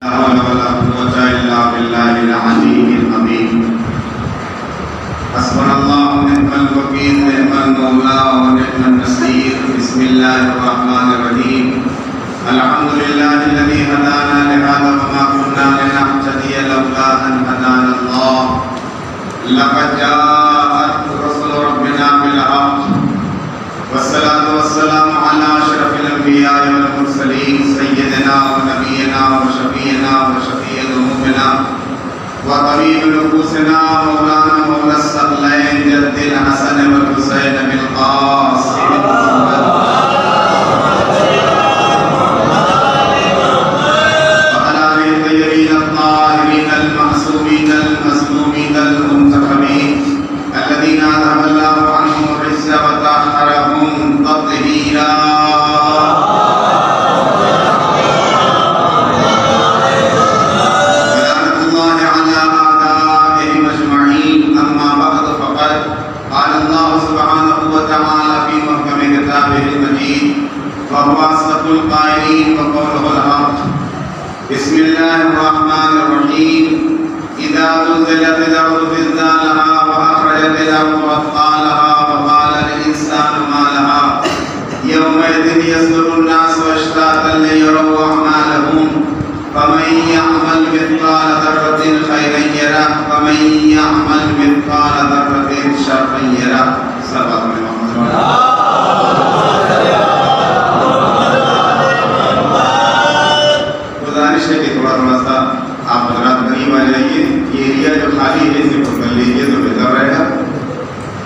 अल्हम्दुलिल्लाहिल्लज़ी हदाना लिहाज़ा वमा कुन्ना लिनहतदिया लौला अन हदाना अल्लाह लक़द जाअत रसूलु रब्बिना bill हक़्क़ वस्सलातु वस्सलामु अला अशरफिल अंबिया'i वल मुरसलीन सय्यिदिना व नबियिना व शफीइना व शफीइ ज़ुनूबिना व तबीब नुफूसिना मौलाना मौला सक़लैन जद्दिल हसन वल हुसैन बिल क़ासिम मुहम्मद बिस्मिल्लाहिर्रहमानिर्रहीम इज़ा ज़ुलज़िलतिल अर्ज़ु ज़िलज़ालहा व अख़रजतिल अर्ज़ु अथक़ालहा व क़ालल इंसानु मा लहा यौमइज़िन यस्दुरुन नासु अश्तातन लियरौ अअमालहुम फमन यअमल मिस्क़ाल ज़र्रतिन खैरन यरह वमन यअमल मिस्क़ाल ज़र्रतिन शर्रन यरह। थोड़ा सा आप हज़रात करीब आ जाइए, ये एरिया जो खाली है इसे पुर कर लीजिए तो बेहतर रहेगा।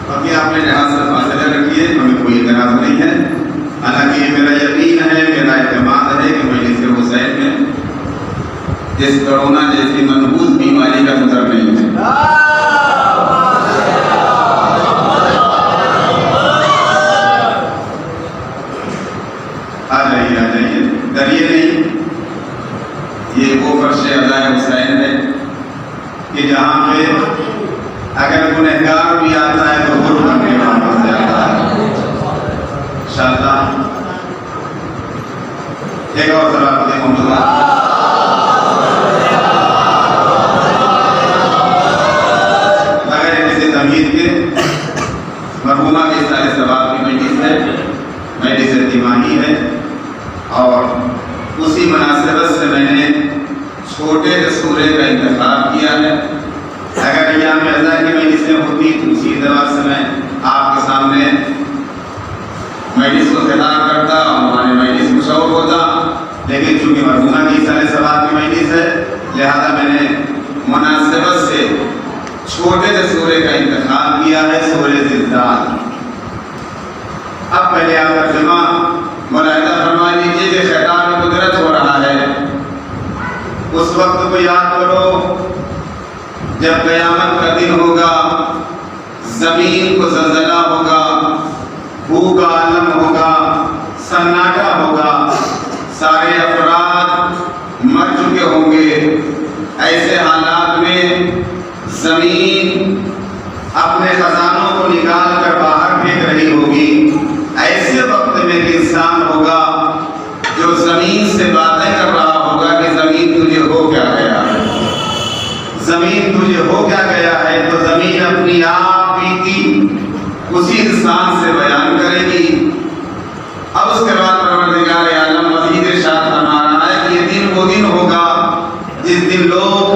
बाकी आपने जहाँ से फासला रखिए, हमें कोई इतराज़ नहीं है। हालांकि ये मेरा यकीन है, मेरा एतमाद है कि मजलिस हुसैन में इस कोरोना जैसी मनहूस बीमारी का खतरा नहीं है। आ जाइए, डरिए नहीं। ये वो फर्श अज़ाए हुसैन है कि जहाँ पे अगर गुनहगार भी आता है तो गुर करके वापस जाता है। इंशाअल्लाह एक और सलात मोहम्मद अगर किसी तमीज़ के मरहूमा के सारे सवाब की मजलिस है, मजलिस तिमाही है और उसी मुनासिबत से मैंने छोटे से सूरे का इंतखाब किया है। अगर यहाँ में अज़ा की मजलिसें होती तो उसी दवा से मैं आपके सामने मजलिस को खिताब करता और हमारे मजलिस मुशव्वर होता, लेकिन चूँकि मरहूमा की सारे सवाब की मजलिस है लिहाजा मैंने मुनासिबत से छोटे से सूरे का इंतखाब किया है, सूरे ज़िलज़ाल। अब पहले आप तर्जुमा मुलाहिज़ा फरमा लीजिए कि खिताब कुदरत हो रहा है। उस वक्त को याद करो जब क़यामत का दिन होगा, ज़मीन को ज़लज़ला होगा, भू का आलम होगा, सन्नाटा होगा, सारे अफराद मर चुके होंगे। ऐसे हालात में ज़मीन अपने खजानों को निकाल कर बाहर फेंक रही होगी। ऐसे वक्त में एक इंसान होगा जो ज़मीन से बातें कर रहा होगा कि ज़मीन तुझे हो क्या गया है, ज़मीन तुझे हो क्या गया है। तो ज़मीन अपनी आप बीती उसी इंसान से बयान करेगी। अब उसके बाद परवरदिगार आलम मज़ीद इरशाद फरमा रहा है कि ये दिन वो दिन होगा जिस दिन लोग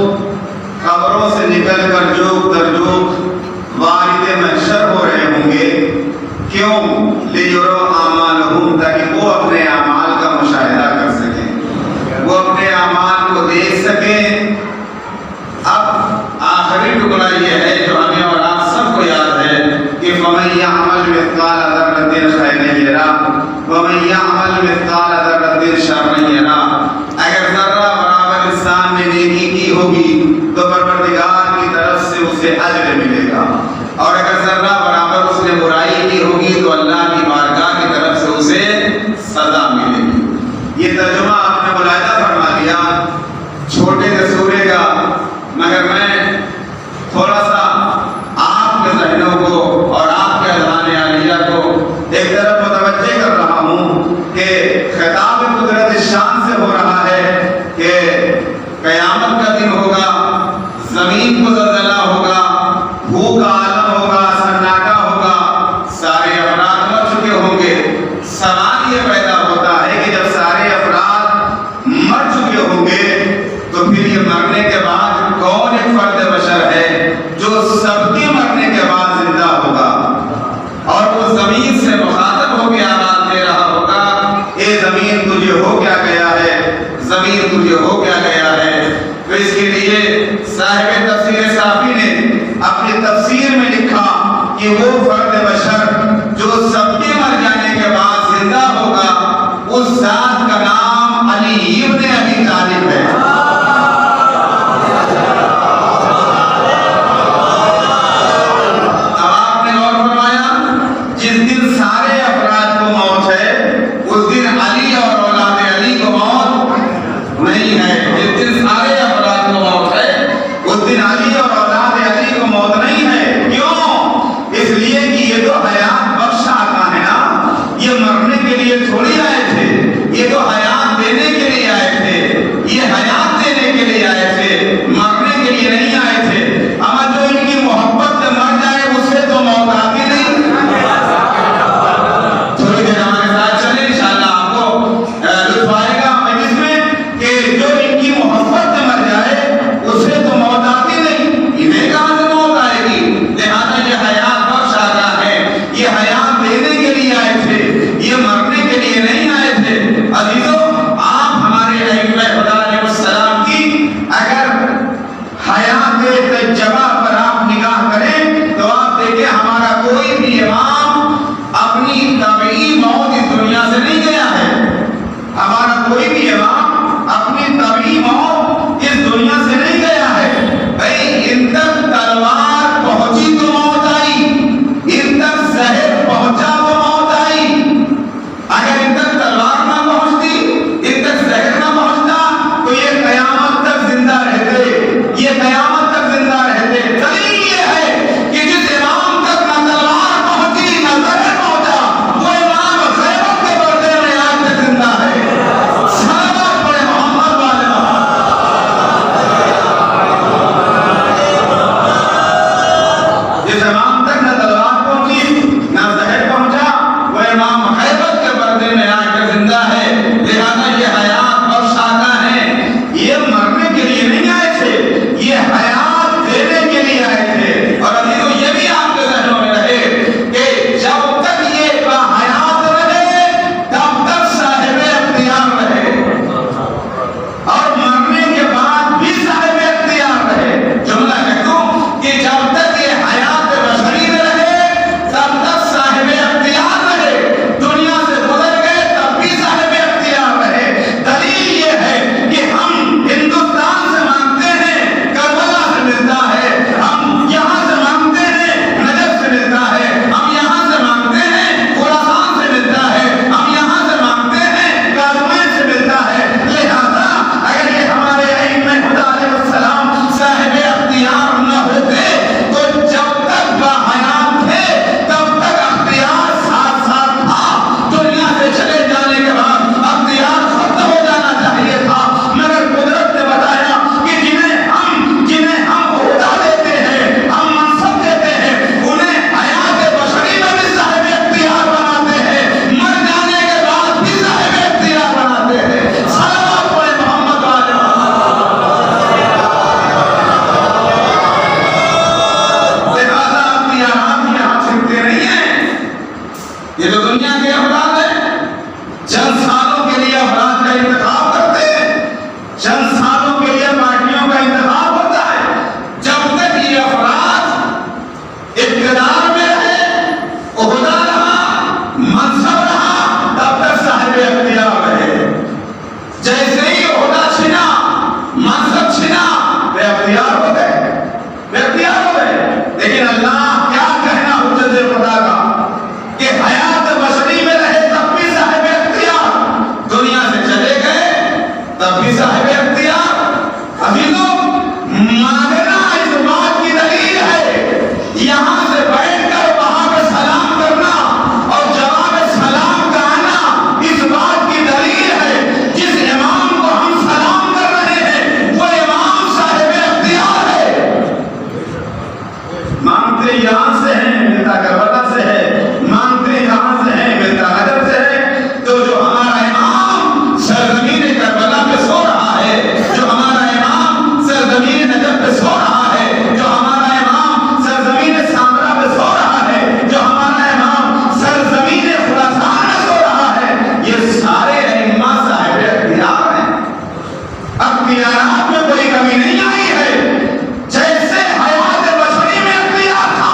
कब्रों से निकल कर जोक दर जोक वारिद महशर हो रहे होंगे। क्यों? लियुरो आमालहुम, ताकि वो अपने आमाल का मुशाहिदा कर सकें, वो अपने आमाल को देख सकें। अब आखिरी टुकड़ा ये है जो हमें और आप सबको याद है कि फमन यअमल मिस्क़ाल ज़र्रतिन खैरन यरह वमन यअमल मिस्क़ाल ज़र्रतिन शर्रन यरह। अगर ज़र्रा बराबर इंसान ने नेकी की होगी तो परवरदिगार की तरफ से उसे अज्र मिलेगा, और अगर ज़र्रा बराबर उसने बुराई की होगी तो अल्लाह की बारगाह की तरफ से उसे सज़ा मिलेगी। ये तर्जुमा आपने मुलाहिज़ा फरमा लिया छोटे से सूरे का, मगर मैं थोड़ा सा आपके ज़हनों को और आपके अज़हान आलिया को एक तरफ मुतवज्जे कर रहा हूँ कि खिताब कुदरत इस शान से हो रहा है कि शाहे तैयबा पर आप निगाह करें तो आप देखें हमारा कोई भी इमाम अपनी तबई मौत इस दुनिया से नहीं गया है। हमारा कोई भी इमाम अपनी तबई मौत इस दुनिया से नहीं गया है। भाई इन तक तलवार पहुंची तो मौत आई, इन तक जहर पहुंचा तो मौत आई। अगर इन तक तलवार ना पहुंचती, इन तक जहर ना पहुंचता तो ये कयामत तक जिंदा रहते, ये कयामत तक जिंदा रहते। दलील ये है कि जिस इमाम तक ना तलवार पहुंची ना जहर पहुंचा वो इमाम गैबत के पर्दे में आज तक जिंदा है। सलावत पढ़े मोहम्मद वाले। जिस इमाम तक ना तलवार पहुंची ना जहर पहुंचा वो इमाम गैबत के पर्दे में आज तक जिंदा है। लिहाजा ये हयात और शाका है, ये मरने के लिए नहीं आए थे, ये हयात देने के लिए आए थे। और अभी तो ये भी आपके जहनों में रहे कि जब तक ये हयात रहे तब तक साहिब अख्तियार रहे और मरने के बाद भी साहिब अख्तियार रहे। जुमला कह दूं कि जब तक ये हयात बशरी में रहे तब तक साहिब अख्तियार रहे, दुनिया से गुजर गए तब भी साहिब अख्तियार रहे। दलील ये है कि हम हिंदुस्तान से मांगते हैं करबला से मिलता है, हम यहाँ से मांगते हैं नजफ से मिलता है, हम यहाँ से मांगते हैं खुरासान से मिलता है, हम यहाँ से मांगते हैं काज़मीन से मिलता है। लिहाजा अगर ये हमारे अइम्मा खुदा अलैहिस्सलाम साहिब अख्तियार न होते तो जब तक बाहयात थे तब तक अख्तियार साथ साथ था। दुनिया से चले जाने के बाद अख्तियार खत्म हो जाना चाहिए था, मगर कुदरत ने बताया कि जिन्हें हम ओहदा देते हैं, हम मनसब देते हैं, उन्हें हयात बशरी में भी साहिब अख्तियार बनाते हैं, मर जाने के बाद भी साहिब अख्तियार बनाते हैं। सलावत पढ़े मोहम्मद वाले। लिहाजा अख्तियारात यहाँ छिपते नहीं हैं। ये तो दुनिया के अफराद हैं, चंद सालों के लिए अफराद का इंतखाब करते हैं, चंद सालों के लिए पार्टियों का इंतखाब होता है। जब तक ये अफराद इक़्तिदार में रहे, ओहदा रहा, मनसब रहा, तब तक साहिब अख्तियार रहे। जैसे ही ओहदा छिना, मनसब छिना, वे अख्तियार हो गए, वे अख्तियार हो गए। लेकिन अल्लाह क्या कहना हुज्जत खुदा का कि हयात बशरी में रहे तब भी साहिब अख्तियार, दुनिया से चले गए तब भी साहिब अख्तियार। अभी तो मांगना इस बात की दलील है, यहाँ से बैठकर वहां पे सलाम करना और जवाब सलाम का आना इस बात की दलील है। जिस इमाम को हम सलाम कर रहे हैं वो इमाम साहिब अख्तियार है। मांगते यहाँ से हैं मिलता करबला से है, मांगते यहाँ से हैं मिलता नजफ से है। तो जो हमारा इमाम सरजमीन करबला पे सो रहा है, जो हमारा इमाम सरजमीन नजफ पे सो रहा है, जो हमारा इमाम सरजमीन सामरा पे सो रहा है, जो हमारा इमाम सरजमीन खुरासान में सो रहा है, ये सारे अइम्मा साहिब अख्तियार हैं। अख्तियारात में कोई कमी नहीं आई है। जैसे हयात बशरी में अख्तियार था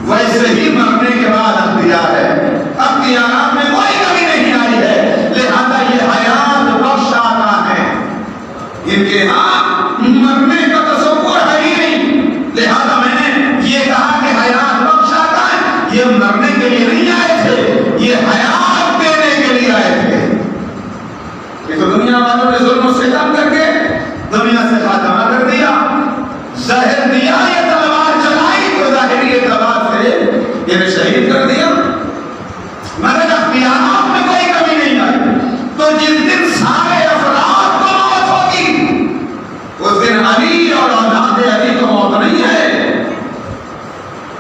वैसे ही मरने के बाद अख्तियार है। अख्तियारात में कोई कमी नहीं आई है। लिहाजा ये हयात बख्शाता है, इनके यहाँ मरने का तसव्वुर है ही नहीं। लिहाजा मैंने ये कहा कि हयात बख्शाता है, ये मरने के लिए नहीं आए थे, ये हयात देने के लिए आए थे। ये तो दुनिया वालों ने जुल्म से कम करके दुनिया से खात्मा कर दिया, जहर दिया, ये तलवार चलाई तो जाहिरी तलवार से इन्हें शहीद कर दिया। मगर अख्तियारात में कोई कमी नहीं आई। तो जिस दिन सारे अफराद को मौत होगी उस दिन अली और औलाद अली को मौत नहीं है।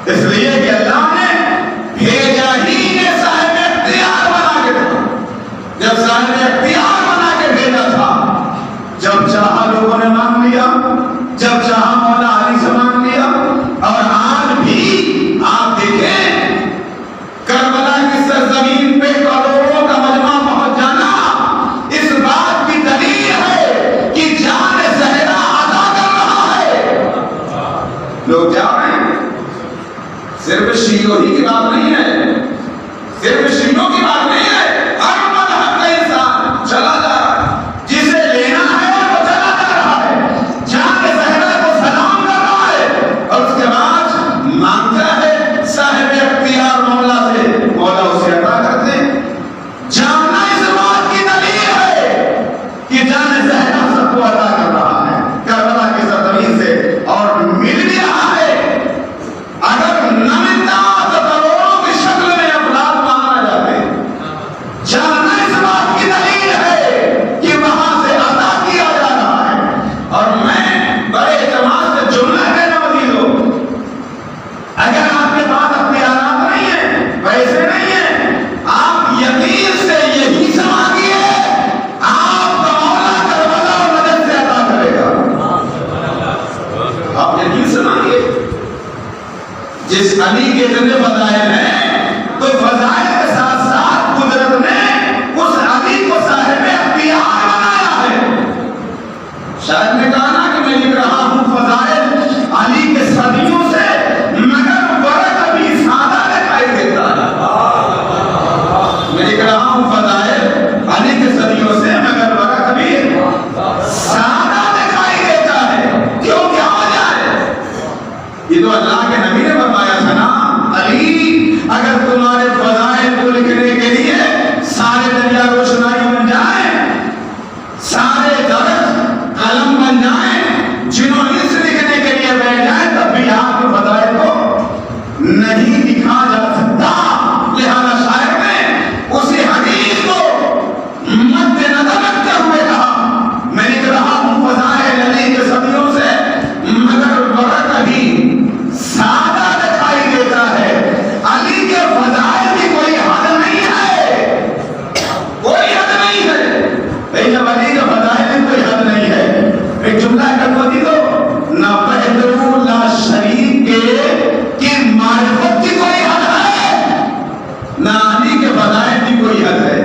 इसलिए कि अल्लाह ने भेजा ही ने साहिब अख्तियार बना के था। जब साहिब अख्तियार बना के भेजा था, जब चाहा लोगों ने मांग लिया, जब चाहा मौला अली से मांग लिया। और आज भी आप देखें करबला की सरजमीन पे करोड़ों का मजमा पहुंच जाना इस बात की दलील है कि जान ज़हरा अदा कर रहा है। लोग जा रहे हैं। सिर्फ शियों ही की बात नहीं है, सिर्फ शियों की बात नहीं है, हर मजहब का इंसान चला जा रहा है, जिसे लेना है वो चला जा रहा है, जाके सहरा को सलाम कर रहा है और उसके बाद मांगता है साहिब अख्तियार मौला से, मौला उसे अता करते। जानना इस बात की दलील है कि जाने सहरा सबको अता कर रहा है करबला की सरजमीन से, और मिल भी रहा है। अगर न मिलता तो करोड़ों की शक्ल में अपराध मांगा जाते। जानना इस बात की दलील है कि वहां से अदा किया जा रहा है। और मैं बड़े एतमाद से जुमला कहना मजीद हो, अगर आपके पास अपने आराम नहीं है, पैसे नहीं है, आप यकीन से यही मांगिए, आपका मौला करबला और मदद से अदा करेगा। आप यकीन से मांगिए। जिस अली के इतने फजाइल हैं, तो फजाइल के साथ साथ कुदरत ने उस अली को साहिब अख्तियार बनाया है। शायद ने कहा ना कि मैं लिख रहा हूं फजाइल अली के सदियों से, मगर वरक अभी सादा दिखाई देता है। मैं लिख रहा हूं फजाइल अली के सदियों से, मगर वरक अभी सादा दिखाई देता है। क्यों, क्या वजह है? ये तो अल्लाह के नबी ने बताया था ना, अली अगर तुम्हारे फजाइल को लिखने के लिए सारे दरिया रोशनाई बन जाए, सारे दरख्त कलम बन जाए, जिन्होंने इस लिखने के लिए बैठ जाए, तब भी आपके फजाइल को नहीं लिखा जा सकता। लिहाजा शायर ने उसी हदीस को मद्देनजर रखते हुए कहा, मैं लिख रहा हूं फजाइल अली के सदियों से, मगर वरक अभी सादा दिखाई देता है। अली के फजाइल की कोई हद नहीं है, कोई हद नहीं है। जब अली के फजाइल की कोई हद नहीं है, एक जुमला करवा दी दो ना, बहदरू ला शरीक के मारिफत की कोई हद है, ना अली के फजाइल की कोई हद है।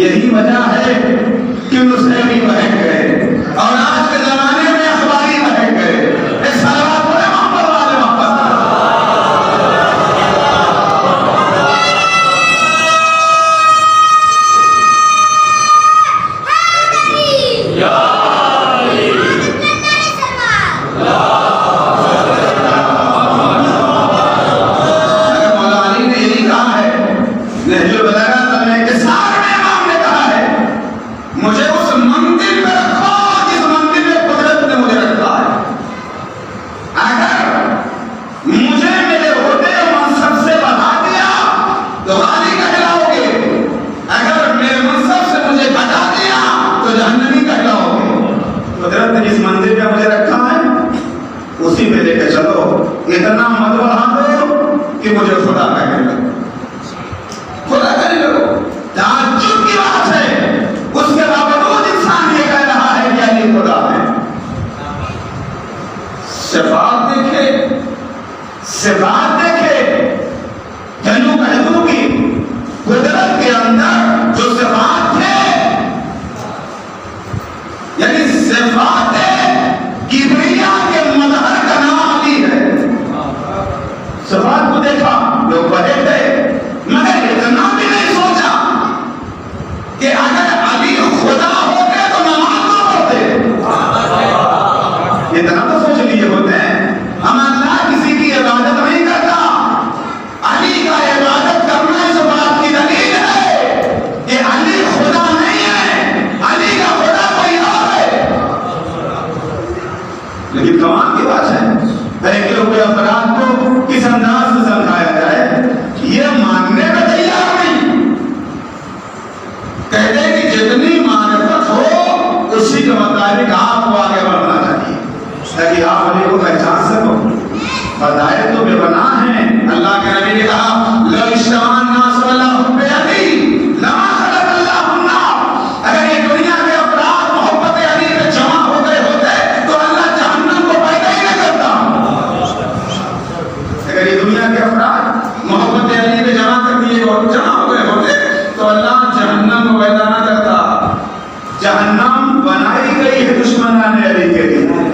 यही वजह है कि मुस्लिम बहक गए और आज के जमाने में अखबारी बहक गए। इस सलवात पर मोहब्बत वाले मोहब्बत मौला अली ने यही कहा है, नहजुल बलागा तलने के सारे इमाम ने कहा है, मुझे उस मंदिर में रखो जिस मंदिर में कुदरत ने मुझे रखा है। अगर मुझे मेरे होते मनसब से बढ़ा दिया तो गाली कहलाओगे, अगर मेरे मनसब से मुझे घटा दिया तो जहन्नमी कहलाओगे। कुदरत ने जिस मंदिर में मुझे रखा है उसी में लेकर चलो, इतना मत बढ़ा दो कि मुझे खुदा कहने लगो, खुदा कहने लगो। ताज्जुब की बात है, उसके बावजूद इंसान ये कह रहा है कि अली खुदा है। सिफात देखे, सिफात देखे, जनू कहलू की कुदरत के अंदर जो सिफात थे, यानी सिफात किबरिया के मजहर का नाम अली है। सिफात को देखा, लोग बड़े थे, मगर इतना भी नहीं सोचा कि अगर अली खुदा होते तो नमाज ना पढ़ते। इतना तो सोच लिए होते हैं, हम अल्लाह किसी की इबादत नहीं करता, अली का इबादत करना इस बात की दलील है कि अली खुदा नहीं है, अली का खुदा कोई और है। लेकिन कमाल की बात है, एक लोग अपराध को किस अंदाज से समझाया जाए, ये मानने में तैयार नहीं। कहते हैं कि जितनी मारिफत हो उसी के मुताबिक आपको आगे बढ़ना चाहिए, ताकि आप अली को पहचान सको। फजाइल तो बेपनाह हैं। अल्लाह के नबी ने कहा, लो इश्तमान नास वल्लाहु बिअली लमा खलक अल्लाहु नार। अगर ये दुनिया के अपराध मोहब्बत अली में जमा हो गए होते तो अल्लाह जहन्नम को पैदा ही न करता। अगर ये दुनिया के अपराध मोहब्बत अली में जमा कर दिए और जमा हो गए होते तो अल्लाह जहन्नम को पैदा न करता। जहन्नम बनाई गई है दुश्मनाने अली के लिए।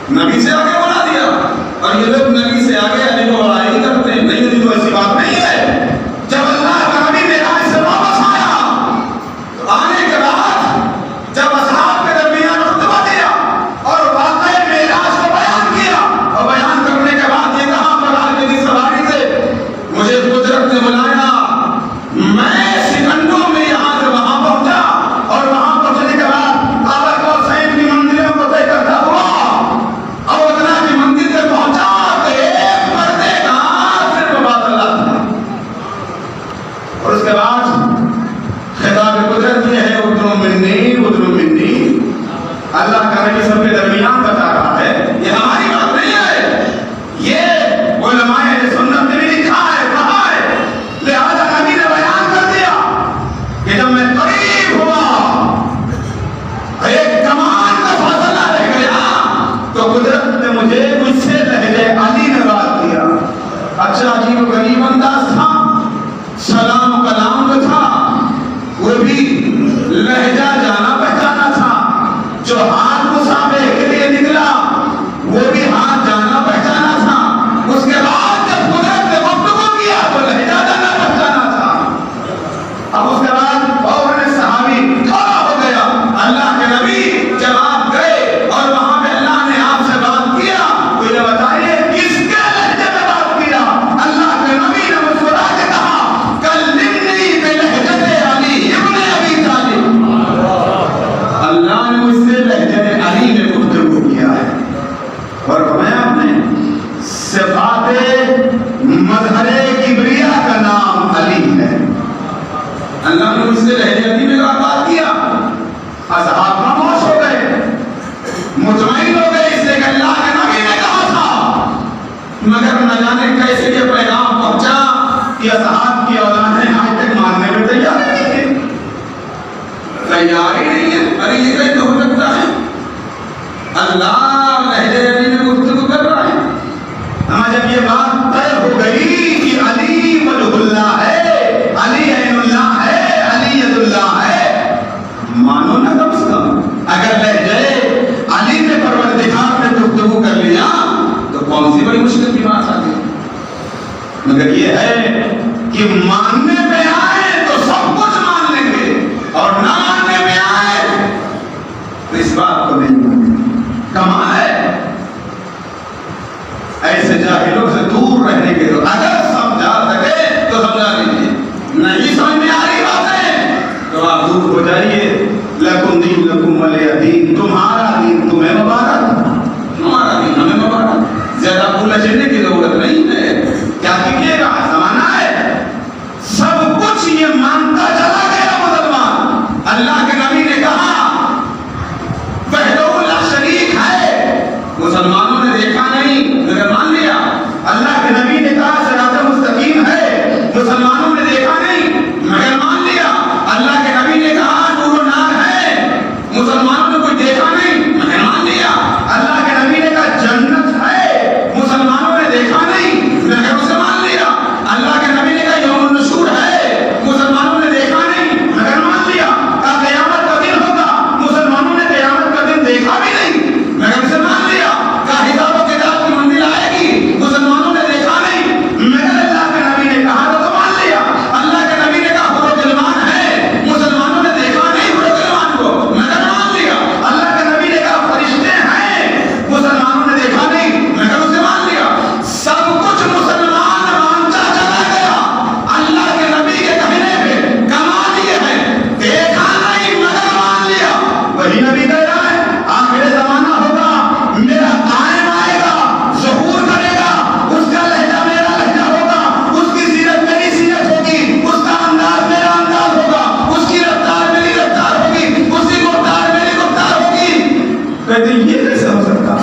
नबी से आगे बढ़ा दिया। और ये लोग नबी से आगे अली को बढ़ा ही करते हैं। नहीं तो ऐसी बात नहीं है। जब अल्लाह का नबी मेराज से वापस आया तो आने के बाद जब असहाब के दरमियान खुतबा दिया और वाक़या मेराज को बयान किया और बयान करने के बाद ये कहा बलाल की सवारी से मुझे कुदरत ने बुलाया, मैं सिकंदों में यहाँ से वहां पहुंचा और वहां पहुंचने के बाद काबा को सैन की मंजिलों को तय करता हुआ और उतना की मंजिल पे पहुंचा तो एक पर्दे का सिर्फ बात अल्लाह था। और उसके बाद खिताब कुदरत ये है उद्रो मिन्नी अल्लाह का नबी सबके दरमियान बता रहा है। ये हमारी बात नहीं है, ये उलमाए सुन्नत ने भी लिखा है, कहा है। लिहाजा नबी ने बयान कर दिया कि जब मैं करीब हुआ एक कमान का फासला रह गया तो कुदरत ने मुझे मुझसे लहजे अली में बात किया। अच्छा अजीब गरीब अंदाज था, सलाम कलाम जो था वो भी लहजा जाना पहचाना था। जो हाथ मुसाफे के लिए निकला वो भी हाथ जाना पहचाना था। उसके बाद जब कुदरत ने गुफ्तगू किया तो लहजा जाना पहचाना था। अब उसके बाद और सहाबी खड़ा हो गया, अल्लाह के नबी जब आप गए और वहां पे अल्लाह ने आपसे बात किया तो ये बताइए किसके लहजे में बात किया? अल्लाह के नबी ने मुस्कुरा के कहा कल्लिमनी बिलहजते अली इब्न अबी तालिब। अल्लाह ने मुझसे लहजे अली में गुफ्तगू किया है। और मैं अपने सिफाते मजहरे किबरिया का नाम अली है। अल्लाह ने मुझसे लहजे अली में बात किया। असहाब खामोश हो गए, मुतमईन हो गए, इसलिए कि अल्लाह के नबी ने कहा था। मगर न जाने कैसे ये पैगाम पहुंचा कि असहाब की औलादें आज तक मानने में तैयार नहीं है, तैयार ही नहीं है। अरे ये कैसे हो सकता है? अल्लाह लहजे अली में गुफ्तगू कर रहा है। जब ये बात तय हो गई कि अली वजहुल्लाह है, अली ऐनुल्लाह है, अली यदुल्लाह है, मानो ना कम से कम। अगर लहजे अली ने परवरदिगार ने गुफ्तगू कर लिया तो कौन सी बड़ी मुश्किल की बात आती है। मगर ये है कि मानने पे आए तो सब कुछ मान लेंगे और ना मानने पे आए तो इस बात को नहीं मानेंगे। कमाल है। ऐसे जाहिलों से दूर रहने के लिए अगर समझा सके तो समझा लीजिए, नहीं समझ में आ रही बातें तो आप दूर हो जाइए। लकुम दीन लकुम वलिय दीन, तुम्हारा दीन तुम्हें मुबारक, हमारा दीन हमें मुबारक। ज्यादा भूल चलने की जरूरत नहीं है। क्या कीजिएगा, जमाना है सब कुछ ये मानता चला गया मुसलमान। अल्लाह के नबी ने कहा वहदहु ला शरीक है, मुसलमानों ने देखा नहीं मगर मान लिया। अल्लाह के नबी ने कहा सिरात मुस्तकीम है, मुसलमानों ने देखा नहीं मगर मान लिया। अल्लाह के नबी ने कहा नूर नार है, मुसलमानों ने कोई देखा नहीं मगर मान लिया। अल्लाह के नबी ने कहा जन्नत है, मुसलमानों ने देखा नहीं मगर उसे मान लिया। अल्लाह के नबी ने कहा यौमुन नशूर है, मुसलमानों ने देखा नहीं मगर मान लिया। कहा क़यामत का दिन होगा, मुसलमानों ने क़यामत का दिन देखा भी नहीं मगर उसे मान लिया। कहा हिसाब व किताब की मंजिल आएगी, मुसलमानों ने देखा नहीं मगर अल्लाह के नबी ने कहा तो मान लिया। अल्लाह के नबी ने कहा हुरुगिलमान है, मुसलमानों ने देखा नहीं हुरुगिलमान को मगर मान लिया। अल्लाह के नबी ने कहा फरिश्ते हैं, मुसलमानों ने देखा नहीं मगर उसे मान लिया। सब कुछ मुसलमान मानता चला गया। अल्लाह के नबी के कहने पे कमाल ये है, देखा नहीं मगर मान लिया। वही नबी कह रहा है आखिर जमाना होगा, मेरा कायम आएगा, ज़हूर करेगा, उसका लहजा मेरा लहजा होगा, उसकी सीरत मेरी सीरत होगी, उसका अंदाज मेरा अंदाज होगा, उसकी रफ्तार मेरी रफ्तार होगी, उसकी गुफ्तार मेरी गुफ्तार होगी। कहते ये कैसे हो सकता?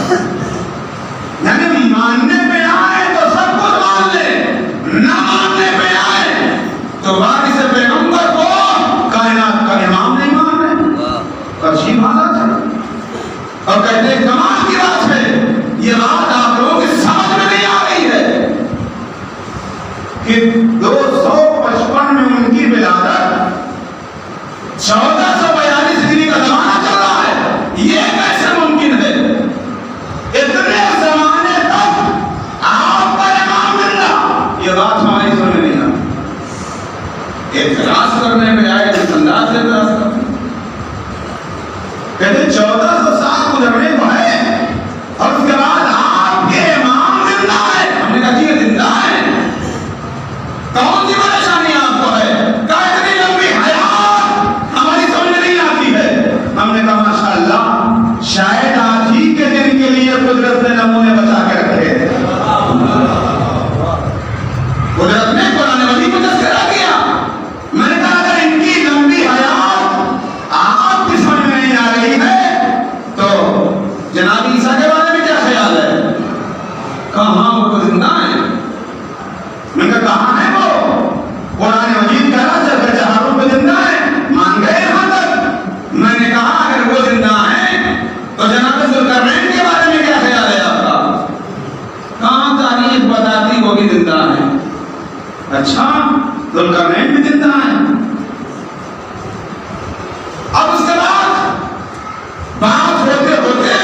यानी मानने पे आए तो सब कुछ मान ले, ना मानने पे आए तो वारिस पैगंबर को कायनात का इमाम नहीं मान रहे। अजीब हालत है। और कहते कमाल की बात है, ये बात आप लोगों की समझ में नहीं आ रही है कि 255 में उनकी विलादत, 1442 हिजरी का जमाना चल रहा है। ये कैसे मुमकिन है? अच्छा जुल्करनैन भी जिंदा है। अब उसके बाद बात होते होते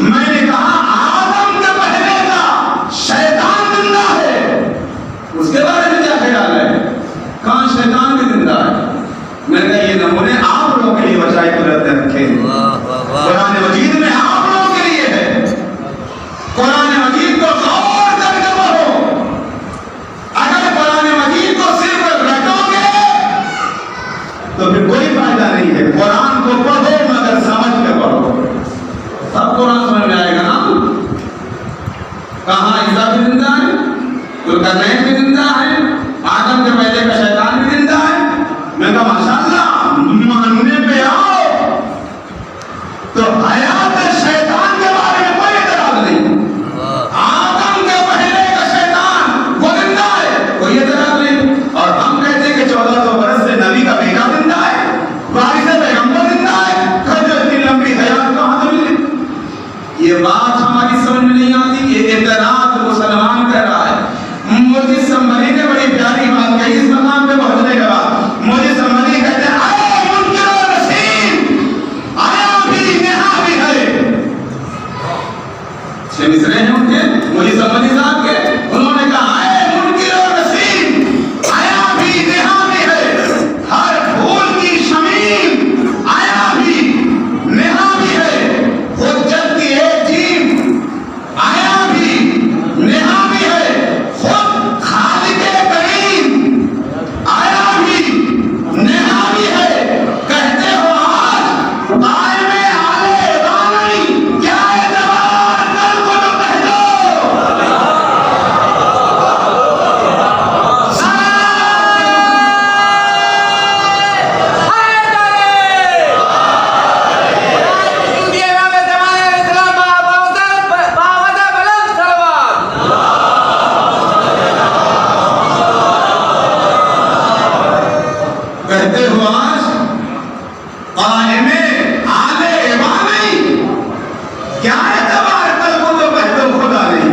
मैंने कहा आदम के पहले का शैतान जिंदा है, उसके बारे में क्या ख्याल है? कहां शैतान भी जिंदा है? मैंने कहा ये नमूने आप लोगों के लिए बचाए कुदरत ने रखे हैं। कुरान मजीद में आप लोगों के लिए है। कुरान मजीद को गौर करके पढ़ो। अगर कुरान मजीद को सिर्फ रटोगे तो फिर कोई फायदा नहीं है। कुरान को पढ़ो मगर समझ के पढ़ो, सब कुरान समझ में आएगा ना। कहां ईसा भी जिंदा है, जुल्करनैन भी जिंदा है, आदम के पहले का शैतान भी जिंदा है। मैं कहा माशाअल्लाह, मानने पे आओ तो हयात शैतान के बारे में कोई एतराज नहीं। आदम के पहले का शैतान वो जिंदा है, कोई एतराज नहीं। और हम कहते हैं कि 1400 बरस से नबी का बेटा जिंदा है, वारिस पैगंबर जिंदा है, खैर इतनी लंबी हयात कहां से मिली? ये बात हमारी समझ में नहीं आती। ये एतराज मुसलमान कर रहा है। मुझे संभली ने बड़ी प्यारी बात कही इस मकाम पे पहुंचने के बाद। मुझे संभली कहते हैं आया मुनकर और नसीम, आया भी नेहा भी है। 6 मिसरे हैं उनके, मुझे संभली साहब के। उन्होंने कहा आया मुनकर और नसीम, आया भी नेहा भी है। हर फूल की शमीम, आया भी नेहा भी है। हुज्जत की एक जीम, आया भी नेहा भी है। खुद खालिक करीम, आया भी नेहा भी है। कहते हो आज कायम आले बानी, क्या एतबार कल को तो कह दो। कहते हो आज कायम आले बानी, क्या एतबार कल को तो कह दो खुदा नहीं।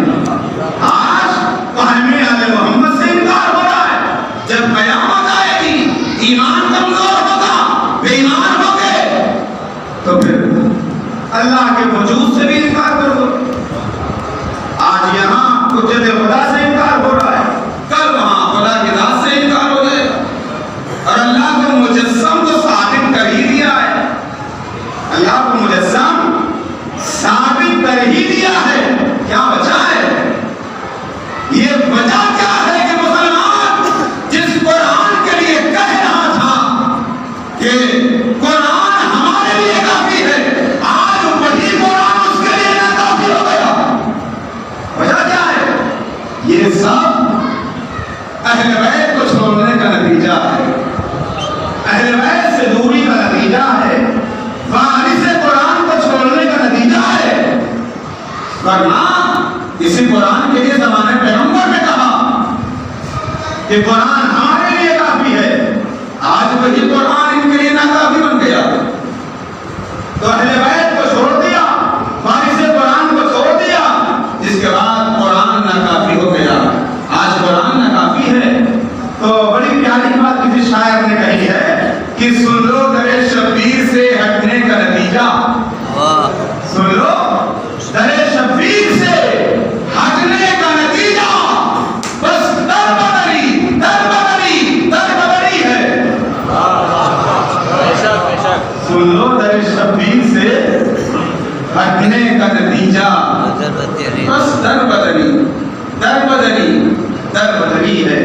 आज कायम आले मोहम्मद से इनकार हो रहा है। जब कयामत आएगी, ईमान कमजोर होगा, बेईमान हो गए, तो फिर अल्लाह के वजूद से भी इनकार कर दो। आज यहाँ हुज्जत खुदा से इनकार हो रहा है, कल वहां खुदा की जात से इनकार हो जाएगा। और अल्लाह को मुजस्सम तो साबित कर ही दिया है। अल्लाह को मुजस्सम साबित कर ही दिया है। क्या वजह है? ये वजह क्या है कि मुसलमान जिस कुरान के लिए कह रहा था कि कुरान हमारे लिए काफी है, आज वही कुरान उसके लिए नाकाफी हो गया। वजह क्या है? ये सब अहले बैत को छोड़ने का नतीजा है, अहले बैत से दूरी का नतीजा है, वारिस कुरान को छोड़ने का नतीजा है। वरना इसी कुरान के लिए ज़माने पैगंबर ने कहा कि कुरान हमारे लिए काफी है, आज वही कुरान इनके लिए नाकाफी बन गया। तो अहले बैत को छोड़ दिया, वारिस कुरान को छोड़ दिया, जिसके बाद कुरान नाकाफी हो गया। आज कुरान नाकाफी है। तो बड़ी प्यारी बात किसी शायर ने कही है कि सुन लो दरे शब्बीर से हटने का नतीजा। सुन लो दरे शब्बीर से हटने का नतीजा बस दरबदरी दरबदरी दरबदरी है। सुन लो दरे शब्बीर से हटने का नतीजा बस दरबदरी दरबदरी दरबदरी है।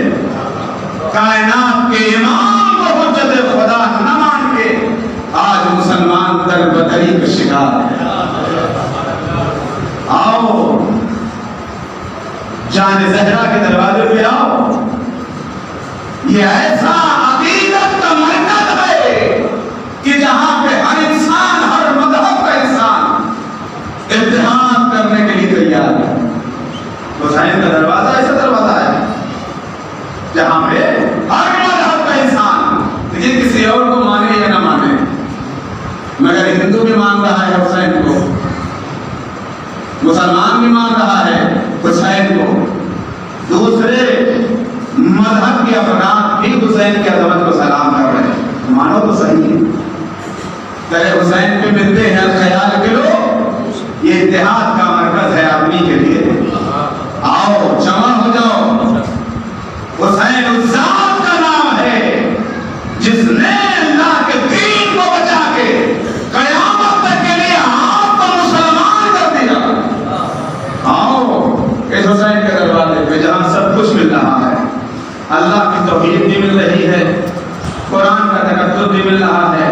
कायनात के इमाम को हुज्जत खुदा न मान के आज मुसलमान दरबदरी का शिकार है। आओ जाने ज़हरा के दरवाजे पे आओ। ये ऐसा अकीदत का मरकज़ है कि जहां पे हर इंसान, हर मज़हब का इंसान इत्तेहाद करने के लिए तैयार है। हुसैन का दरवाजा ऐसा दरवाजा है जहां पे हर मज़हब का इंसान, लेकिन किसी और को माने या ना माने, मगर हिंदू भी मान रहा है हुसैन को, मुसलमान भी मान रहा है हुसैन को, दूसरे मजहब के अफराद भी हुसैन की अजमत को सलाम कर रहे हैं। मानो तो सही है, कहे हुसैन पे मिलते हैं ख्याल के लोग, ये इत्तेहाद का मरकज है आदमी के लिए। आओ जमा हो जाओ। हुसैन उस जात का नाम है जिसने अल्लाह के दीन को बचा के कयामत तक के लिए आपको मुसलमान कर दिया। आओ इस हुसैन के दरवाजे पे जहां सब कुछ मिल रहा है, अल्लाह की तौहीद भी मिल रही है, कुरान का तकद्दुस भी मिल रहा है,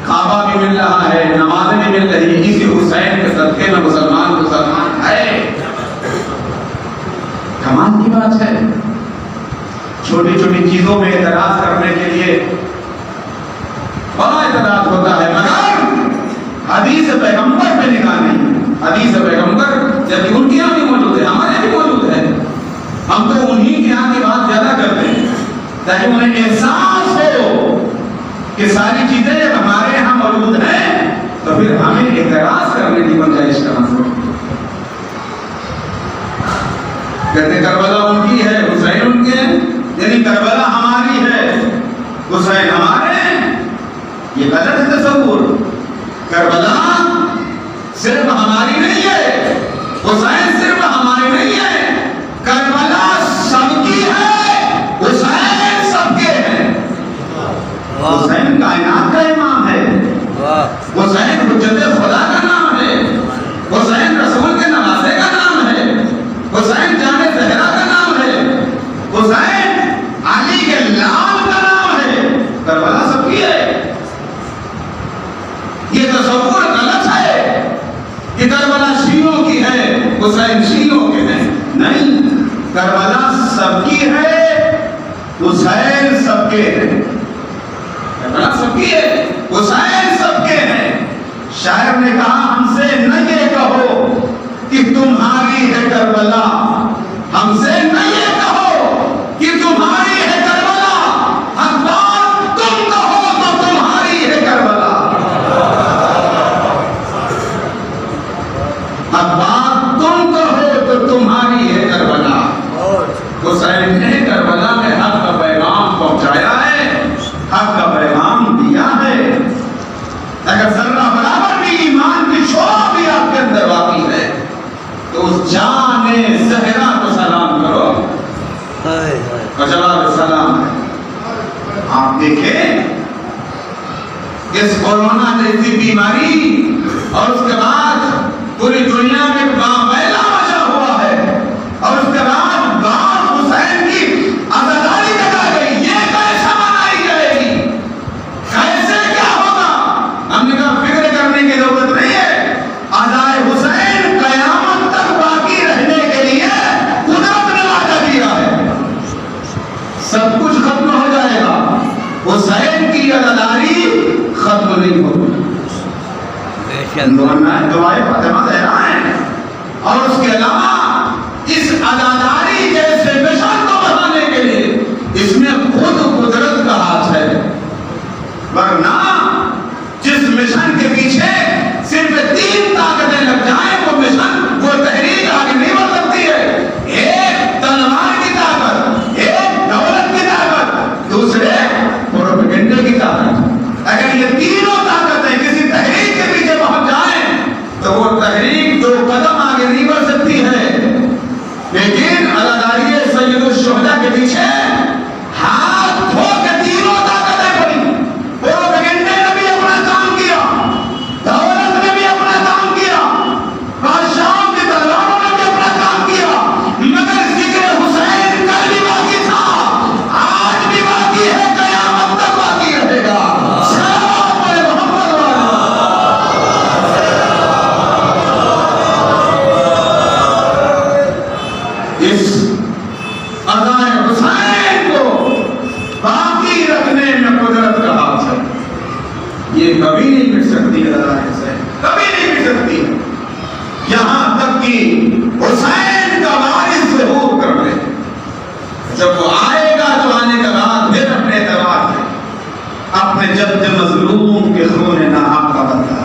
काबा भी मिल रहा है, नमाज़ें भी मिल रही है। इसी हुसैन के सदके में मुसलमान है। कमाल की बात है। छोटी छोटी चीजों में एतराज करने के लिए बड़ा एतराज होता है, मगर हदीस पैगंबर पे निगाह नहीं। हदीस पैगंबर जबकि उनके यहाँ भी मौजूद है, हमारे भी मौजूद है, हम तो उन्हीं के यहाँ की बात ज्यादा करते हैं ताकि उन्हें एहसास हो कि सारी चीजें जब हमारे यहाँ मौजूद हैं तो फिर हमें एतराज करने की गुंजाइश करना चाहिए। कहते करबला उनकी है, हुसैन उनके हैं, यानी करबला हमारी है, हुसैन हमारे हैं। ये गलत है तसव्वुर। करबला सिर्फ हमारी नहीं है, हुसैन सिर्फ हमारे नहीं है, करबला सबकी है, हुसैन सबके हैं। हुसैन कायनात का इमाम है, हुसैन हुज्जत खुदा का नाम है, हुसैन रसूल के नवासे का नाम है, हुसैन जाने ज़हरा का नाम है, हुसैन अली के लाल का नाम है। करबला सबकी है। ये तसव्वुर गलत है कि करबला शियों की है, हुसैन शियों के हैं। नहीं, करबला सबकी है, हुसैन सबके हैं। करबला सबकी है, हुसैन सबके हैं। शायर ने कहा हमसे न ये कहो कि तुम्हारी है करबला, हमसे न ये कहो कि तुम्हारी है करबला, हर बात तुम कहो तो तुम्हारी है करबला। हर बात तुम कहो तो तुम्हारी है करबला। हुसैन ने करबला में हक का पैगाम पहुंचाया है, हक का पैगाम दिया है। अगर जर्रा बराबर भी ईमान की शोभा भी आपके अंदर बाकी है तो उस जाने ज़हरा को सलाम करो। जवाब सलाम है। आप देखें इस कोरोना जैसी बीमारी और उसके बाद पूरी दुनिया में बामैला मचा हुआ है और उसके बाद बाप हुसैन की आजादी लगा गई। ये कैसे मनाई जाएगी, कैसे क्या होगा? हमने कहा फिक्र करने की जरूरत नहीं है। अज़ाए हुसैन कयामत तक बाकी रहने के लिए कुदरत ने वादा दिया है। सब कुछ खत्म हो जाएगा, हुसैन की अज़ादारी खत्म नहीं होगी। दुआए फातिमा ज़हरा है और उसके अलावा इस अज़ादारी जैसे मिशन को बढ़ाने के लिए इसमें खुद कुदरत का हाथ है। वरना जिस मिशन के पीछे सिर्फ 3 ताकतें लग जाएं वो मिशन, वो तहरीक आगे नहीं बढ़ सकती है। एक तलवार की ताकत, एक दौलत की ताकत, दूसरे प्रोपेगेंडा की ताकत। अगर ये तीनों ताकतें किसी तहरीक के पीछे पहुंच जाएं तो वो तहरीक 2 कदम आगे नहीं बढ़ सकती है। लेकिन अज़ादारी सैयदुल शुहदा के पीछे हाथ धो के तीनों ताकतें पड़ी। प्रोपेगेंडा ने भी अपना काम किया, दौलत ने भी अपना काम किया, बादशाहों की तलवारों ने भी अपना काम किया, मगर जिक्र हुसैन कल भी बाकी था, आज भी बाकी है, कयामत तक बाकी रहेगा। इस अज़ाए हुसैन को बाकी रखने में कुदरत का हाथ है। ये कभी नहीं मिट सकती है, अज़ाए हुसैन कभी नहीं मिट सकती। यहां तक कि हुसैन का वारिस ज़हूर कर ले, जब वो आएगा तो आने के बाद फिर अपने एतबार से अपने जद्द मज़लूम के खून नाहक का बदला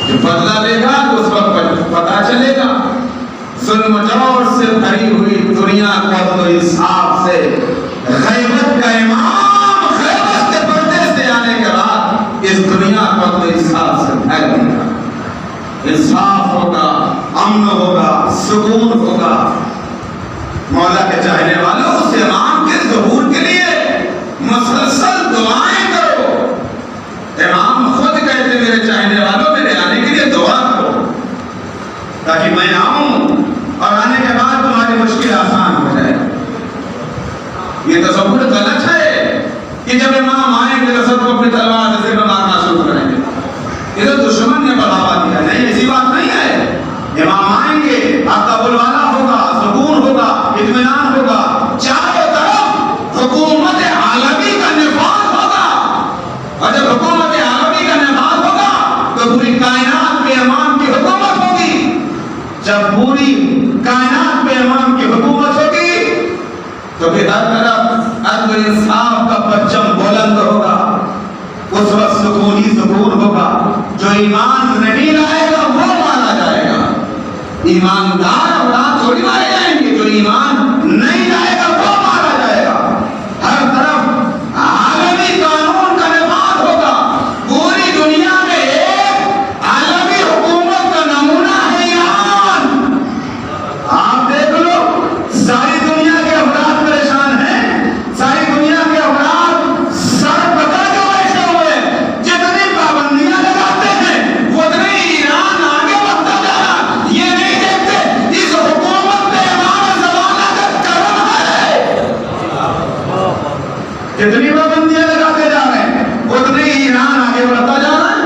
जब बदला लेगा तो उस वक्त पता चलेगा जुल्म जौर से भरी हुई दुनिया को तो इंसाफ से गैबत का इमाम गैबत के पर्दे से आने के बाद इस दुनिया को तो इंसाफ से भर देगा। इंसाफ होगा, अमन होगा, सुकून होगा। मौला के चाहने वालों उस इमाम के ज़हूर के लिए मुसलसल दुआएं करो। इमाम खुद कहते मेरे चाहने वालों मेरे आने के लिए दुआ करो ताकि मैं आऊं और आने के बाद तुम्हारी मुश्किल आसान हो जाए। ये तसव्वुर गलत है कि जब इमाम आएंगे तो सबको अपनी तलवार से सिर मारना शुरू करेंगे। ये तो दुश्मन ने बढ़ावा दिया। नहीं, ऐसी बात नहीं है। इमाम आएंगे, आपका बुलवाला होगा, सुकून होगा, इत्मीनान होगा, चारों तरफ हुकूमत आलमी का निफाज होगा। और जब हुकूमत आलमी का निफाज होगा तो पूरी कायनात पे इमाम की हुकूमत होगी। जब पूरी कायनात पे इमाम की हुकूमत होगी तो फिर हर तरफ अदल इंसाफ का परचम बुलंद होगा। उस वक्त सुकून ही सुकून होगा। जो ईमान नहीं लाएगा वो मारा जाएगा। ईमानदार अफराद थोड़ी मारे जाएंगे, जो ईमान नहीं लाएगा वो मारा जाएगा। हर तरफ आलमी कानून का निफाज होगा। पूरी दुनिया में एक आलमी हुकूमत का नमूना है ईरान। आप देख लो, सारी दुनिया के अफराद परेशान हैं, सारी दुनिया के अफराद सर पकड़ के बैठे हुए। जितनी पाबंदियां लगाते हैं उतने ईरान आगे बढ़ता जा रहा। ये नहीं देखते इस हुकूमत पे इमाम ज़माना का करम है। जितनी पाबंदियां लगाते जा रहे हैं उतने ईरान आगे बढ़ता जा रहा है।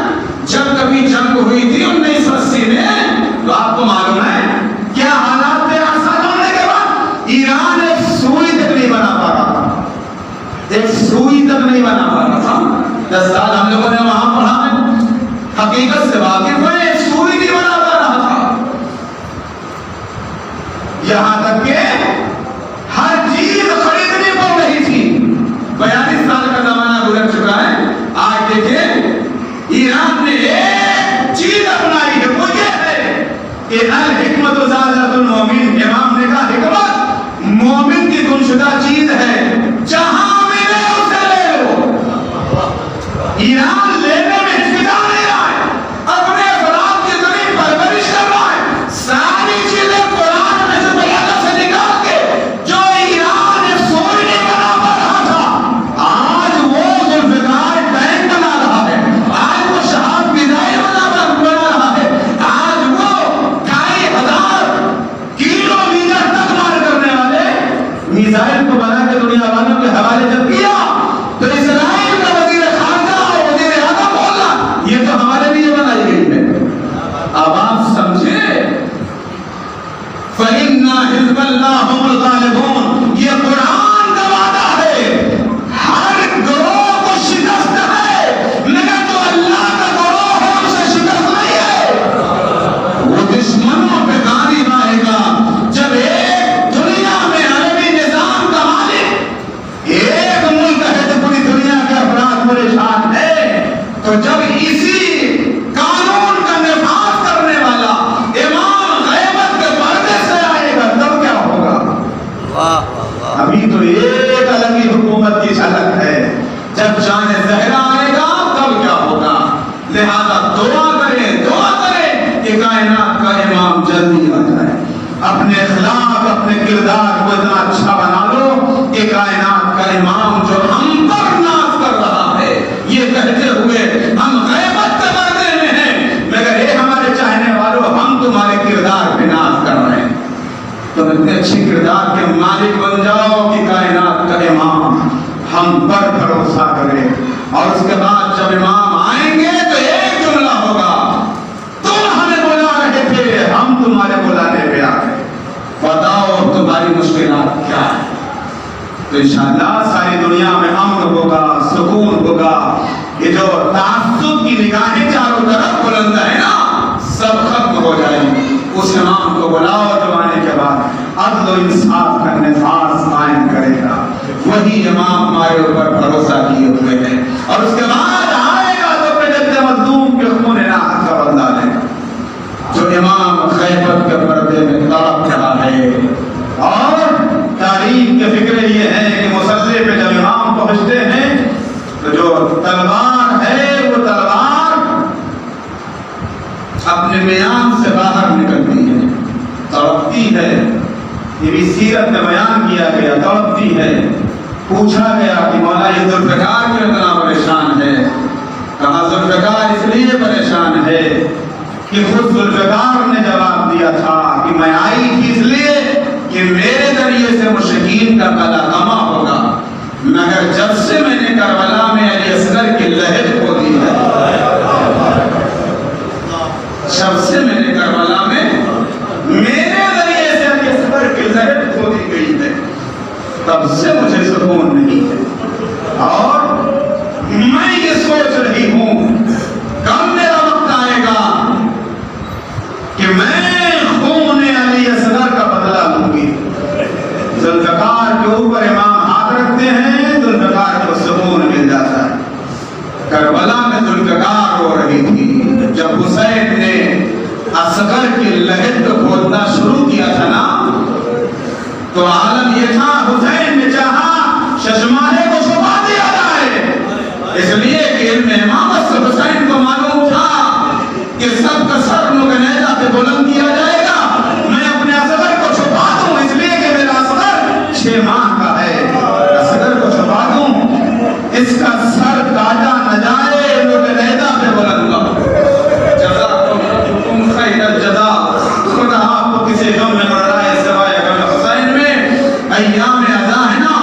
जब कभी जंग हुई थी 1980 में तो आपको मालूम है क्या हालात थे। आसाद होने के बाद ईरान एक सुई तक नहीं बना पा रहा था। एक सुई तक नहीं बना पा रहा था। 10 साल हम लोगों ने वहां पढ़ा है, हकीकत से वाकिफ है। एक सुई नहीं बना पा रहा था। यहां तक के हर चीज खरीदनी पड़ रही थी। 42 साल का जमाना गुजर चुका है। आज देखिए ईरान ने एक चीज अपनाई है, वो ये है कि अल हिकमत ज़ालतुल मोमिन। इमाम ने कहा हिकमत मोमिन की गुमशुदा चीज है, जहां मिले उसे ले लो। ईरान लेने में हिचकिचा नहीं रहा है, अपने अफराद की इतनी परवरिश कर रहा है। सारी चीजें कुरान में से बयान से निकाल के जो ईरान एक सोई नहीं बना पा रहा था, आज वो जुल्फिकार टैंक बना रहा है। आज वो शहाब मिसाइल बना रहा है। आज वो 2500 किलोमीटर तक मार करने वाले मिसाइल को बना के दुनिया वालों के हवाले जब किया तो इस्राइल का वजीर खारजा और वजीर आज़म बोला ये तो हमारे लिए बनाई गई है। अब आप समझे, फ़इन्ना हिज़्बल्लाह हुमुल गालिबून। ये कुरान का वादा है। हर गिरोह को शिकस्त है, मगर जो अल्लाह का गिरोह है उसे शिकस्त नहीं है। वो दुश्मनों पे गालिब आएगा। जब एक दुनिया में आलमी निजाम का मालिक एक मुल्क है तो पूरी दुनिया के अफराद परेशान है, तो जब इसी कानून का निफाज करने वाला इमाम गैबत के पर्दे से आएगा तब क्या होगा। अभी तो एक अलग ही हुकूमत की झलक है। जब जाने ज़हरा आएगा तब क्या होगा। लिहाजा दुआ करें कि कायनात का इमाम जल्दी आ जाए। अपने अखलाक, अपने किरदार को इतना अच्छा बना लो कि कायनात का इमाम जो हम पर नाज कर रहा है, ये कहते हुए हम गैबत के पर्दे में हैं, मगर ये हमारे चाहने वालों हम तुम्हारे किरदार पे नाज कर रहे हैं। तुम इतने अच्छे किरदार के मालिक बन जाओ कि कायनात का इमाम हम पर भरोसा करे। और उसके बाद जब इमाम आएंगे तो एक जुमला होगा, तुम हमें बुला रहे थे, हम तुम्हारे बुलाने पे आ गए। बताओ तुम्हारी मुश्किलात क्या है। ये भी सीरत में बयान किया गया, तड़पती है। पूछा गया कि मौला ये जुल्फ़िकार क्यों इतना परेशान है? कहा जुल्फ़िकार इसलिए परेशान है कि खुद जुल्फ़िकार ने जवाब दिया था कि मैं आई थी इसलिए कि मेरे जरिए से मुशरिकीन का कला कमा होगा, मगर जब से मैंने करबला में अली असगर की लहर खो दी है, जब से मैंने करबला में मेरे जरिए से अली असगर की लहर खो दी गई है, तब से मुझे सुकून नहीं है। और मैं ये सोच रही हूं कब मेरा वक्त आएगा कि मैं खून अली असगर का बदला लूंगी। जुल्फ़िकार के ऊपर इमाम हाथ रखते हैं, जुल्फ़िकार को सुकून मिल जाता है। करबला में जुल्फ़िकार रो रही थी जब हुसैन ने असगर की लहर को खोदना शुरू किया था ना, तो आलम ये था हुसैन ने चाहा शशमाने को छुपा दिया जाए, इसलिए कि इल्म इमामत से हुसैन को मालूम था कि सबका सर मुगनैदा पे बुलंद किया जाएगा। मैं अपने असगर को छुपा दूं, इसलिए कि मेरा असगर 6 माह का है, असगर को छुपा दूं, इसका सर काटा न जाए, मुगनैदा पे बुलंद हो। जज़ाकुम खैरल जज़ा, खुदा आपको किसी गम में बढ़ाए सिवाय गम हुसैन में। अय्याम अज़ा है ना,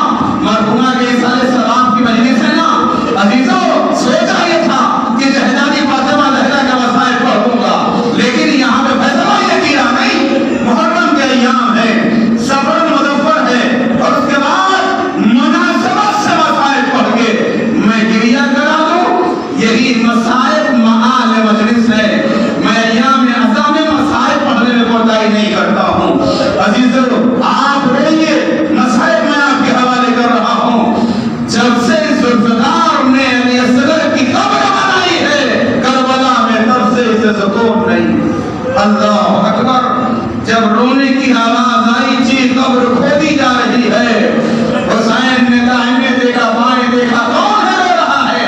मरहुमा के साले सलाम की मजलिस है ना, अजीजों सोचा ये था कि जहदानी फातिमा ज़हरा का वसाइल पढ़ दूंगा, लेकिन यहाँ पे फैसला ये किया नहीं, मुहर्रम के अय्याम है, सफर मुज़फ़्फ़र है, और उसके बाद मुनासबत से वसाइल पढ़ के मैं गिरिया करा दूं, यही मसाइब मआल मजलिस है। मैं अय्याम अज़ा में मसाइब पढ़ने में कोताही नहीं करता हूँ। अजीजों आप रोइए, मसाइब मैं आपके हवाले कर रहा हूँ। जब से जुल्फ़िकार ने अली असगर की कब्र बनाई है करबला में, तब से इसे सुकून नहीं। अल्लाह अकबर। जब रोने की आवाज आई थी, कब्र खोदी जा रही है, हुसैन ने दाहिने देखा, बाएं देखा, कौन है रो रहा है?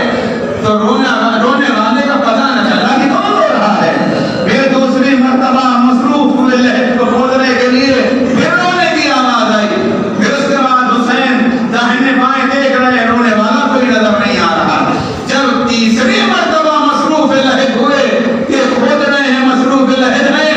तो रोने वाले का पता न चला कि कौन रो रहा है। फिर दूसरी मर्तबा मसरूफ हुए लहर को खोदने के लिए, फिर रोने की आवाज आई। फिर उसके बाद हुसैन दाहिने बाएं देख रहे, रोने वाला कोई नजर नहीं आ रहा। जब तीसरी मर्तबा मसरूफ लहर हुए कि खोद रहे हैं, मसरूफ लहर है,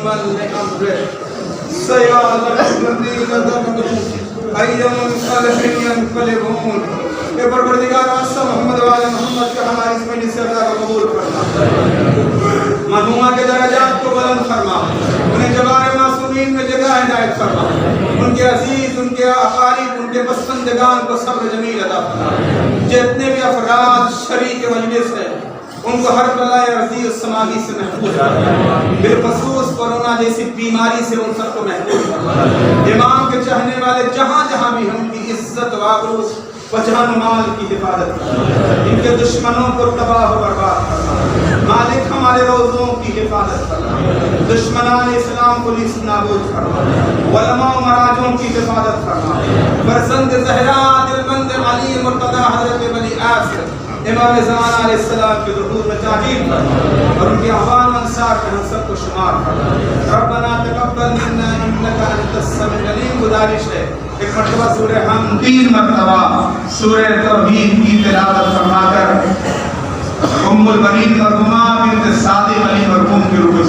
वल अम्र सयालमदीनदम अय्यम सलहियम कलबून ए परवरदिगार आसम मोहम्मद वाले मोहम्मद के हमारी इस मजलिस से अता कबूल फरमा। मरहुमा के दर्जात को बुलंद फरमा, उन्हें जवारे मासूमीन में जगह हिदायत फरमा, उनके अजीज, उनके अकारीब, उनके पसंदगान को सब्र जमील अता फरमा। जितने भी अफराद शरीक मजलिस है उनको हर बलाए अर्ज़ी और समागी से महफूज फरमा, बिलखसूस कोरोना जैसी बीमारी से उन सबको महफूज फरमा। इमाम के चाहने वाले जहाँ जहाँ भी हैं उनकी इज्जत वाबरू व जान माल की हिफाजत फरमा, इनके दुश्मनों को तबाह व बर्बाद फरमा। मालिक हमारे रोज़ों की हिफाजत फरमा, दुश्मनान इस्लाम को नीस्त नाबूद फरमा, उलमा व मराजों की हिफाजत फरमा। फरजंद ज़हरा दिलबंद अली मुर्तज़ा हज़रत वली आसिर इमाम ज़मान अलैहिस्सलाम के ज़ुहूर में ताज़ीम फरमा और उनके अवान अंसार में हम सबको शुमार फरमा। रब्बना तक़ब्बल मिन्ना इन्नका अंतस समीउल अलीम। गुजारिश है एक मरतबा सूरह हम 3 मरतबा सूरह तौहीद की तिलावत फरमाकर उम्मुल बनीन मरहुमा बिन्त सादिक अली मरहूम के रूप में